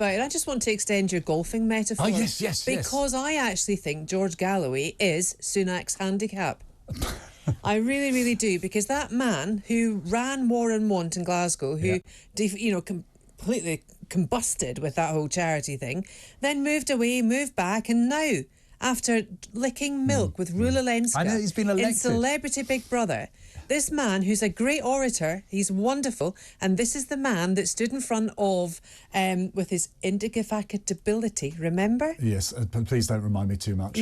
But I just want to extend your golfing metaphor. Oh, yes. Because I actually think George Galloway is Sunak's handicap. I really, really do, because that man who ran War and Want in Glasgow, who, completely combusted with that whole charity thing, then moved away, moved back, and now, after licking milk with Rula Lenska I know, he's been elected in Celebrity Big Brother, this man who's a great orator, he's wonderful, and this is the man that stood in front of, with his indefatigability, remember? Yes, please don't remind me too much.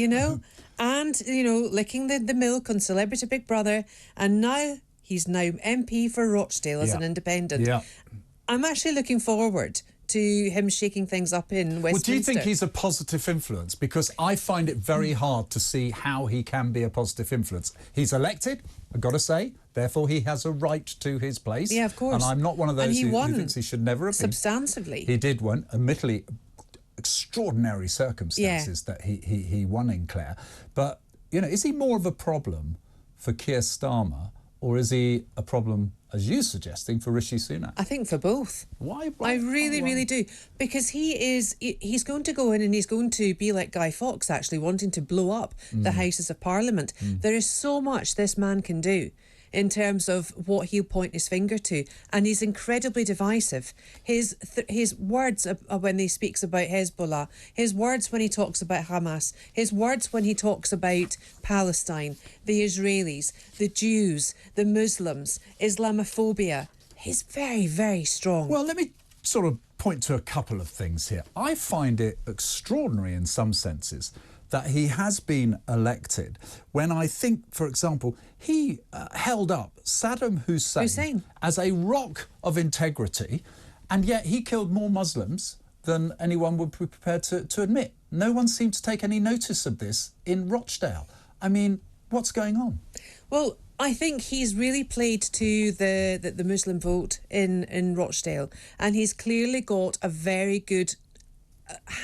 And, licking the milk on Celebrity Big Brother, and now he's MP for Rochdale as an independent. Yeah. I'm actually looking forward to him shaking things up in Westminster. Well, do you think he's a positive influence? Because I find it very hard to see how he can be a positive influence. He's elected, I've got to say, therefore he has a right to his place. Yeah, of course. And I'm not one of those who thinks he should never have been. Substantively. He did win, admittedly, extraordinary circumstances that he won in, Claire. But, is he more of a problem for Keir Starmer, or is he a problem, as you're suggesting, for Rishi Sunak? I think for both. Why? I really do. Because he's going to go in and he's going to be like Guy Fawkes, actually, wanting to blow up the Houses of Parliament. There is so much this man can do in terms of what he'll point his finger to, and he's incredibly divisive. His words when he speaks about Hezbollah, his words when he talks about Hamas, his words when he talks about Palestine, the Israelis, the Jews, the Muslims, Islamophobia, he's very, very strong. Well, let me sort of point to a couple of things here. I find it extraordinary in some senses that he has been elected when I think, for example, he held up Saddam Hussein as a rock of integrity, and yet he killed more Muslims than anyone would be prepared to admit. No one seemed to take any notice of this in Rochdale. I mean, what's going on? Well, I think he's really played to the Muslim vote in Rochdale, and he's clearly got a very good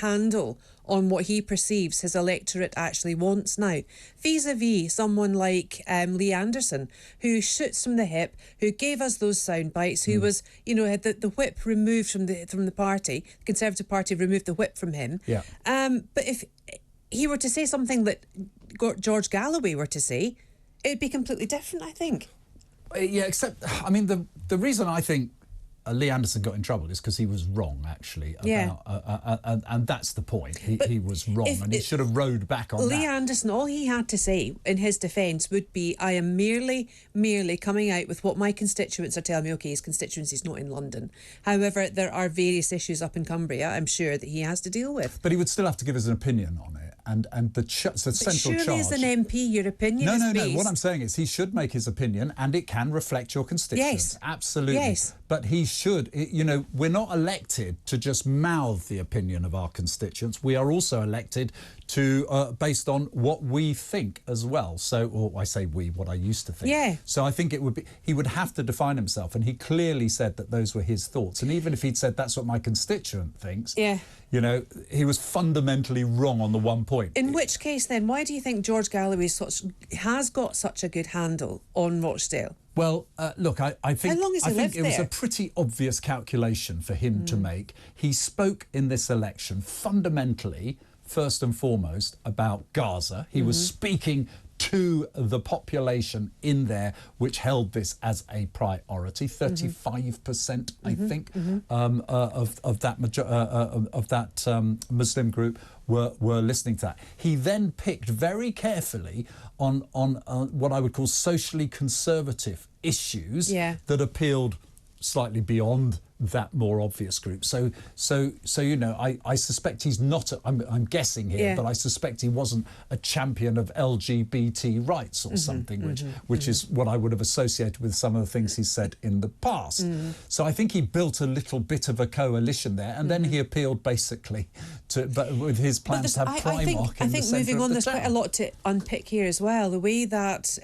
handle on what he perceives his electorate actually wants now, vis-a-vis someone like Lee Anderson, who shoots from the hip, who gave us those sound bites, who was, had the whip removed from the party, the Conservative Party removed the whip from him. Yeah. But if he were to say something that George Galloway were to say, it'd be completely different, I think. Yeah, except, I mean, the reason I think Lee Anderson got in trouble is because he was wrong, actually. And that's the point. He was wrong, and he should have rode back on that. Lee Anderson, all he had to say in his defence would be, I am merely coming out with what my constituents are telling me. OK, his constituency's not in London. However, there are various issues up in Cumbria, I'm sure, that he has to deal with. But he would still have to give us an opinion on it. And the central charge... Surely as an MP, your opinion is based... No. What I'm saying is he should make his opinion, and it can reflect your constituents. Yes. Absolutely. Yes. But he should... we're not elected to just mouth the opinion of our constituents. We are also elected to based on what we think as well. So, or I say we, what I used to think. Yeah. So I think it would be... He would have to define himself, and he clearly said that those were his thoughts. And even if he'd said that's what my constituent thinks... Yeah. he was fundamentally wrong on the one point. In which case, then, why do you think George Galloway has got such a good handle on Rochdale? Well, look, I think, How long has he lived it was there? a pretty obvious calculation for him to make. He spoke in this election fundamentally, first and foremost, about Gaza. He was speaking to the population in there, which held this as a priority. 35%, I think, of that Muslim group were listening to that. He then picked very carefully on what I would call socially conservative issues that appealed slightly beyond that more obvious group. So I suspect he's not, I'm guessing here, but I suspect he wasn't a champion of LGBT rights or something, which is what I would have associated with some of the things he's said in the past. So I think he built a little bit of a coalition there, and then he appealed basically but with his plans to have Primark I think moving on, there's town. quite a lot to unpick here as well. The way that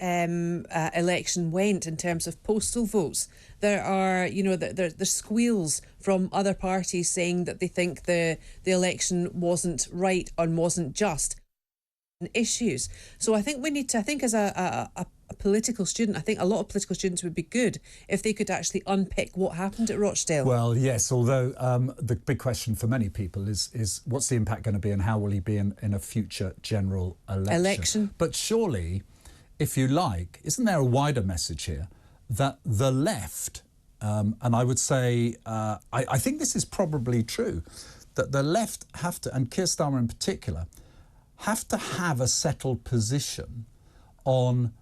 election went in terms of postal votes, there are, there's squeals from other parties saying that they think the election wasn't right and wasn't just. issues. So I think we need to, I think as a political student, I think a lot of political students would be good if they could actually unpick what happened at Rochdale. Well, yes, although the big question for many people is what's the impact going to be and how will he be in a future general election? But surely, if you like, isn't there a wider message here that the left, and I would say, I think this is probably true, that the left have to, and Keir Starmer in particular, have to have a settled position on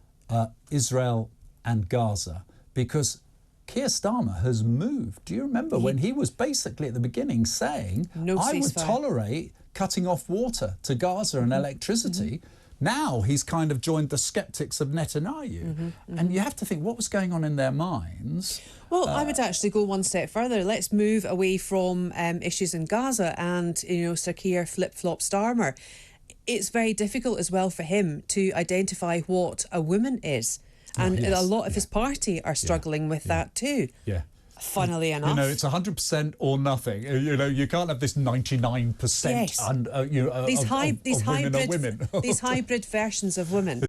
Israel and Gaza, because Keir Starmer has moved. Do you remember when he was basically at the beginning saying, I would tolerate cutting off water to Gaza and electricity? Now he's kind of joined the skeptics of Netanyahu. And you have to think, what was going on in their minds? Well, I would actually go one step further. Let's move away from issues in Gaza and, Sir Keir flip-flop Starmer. It's very difficult as well for him to identify what a woman is. And a lot of his party are struggling with that too. Yeah. Funnily enough. It's 100% or nothing. You can't have this 99% these hybrid versions of women.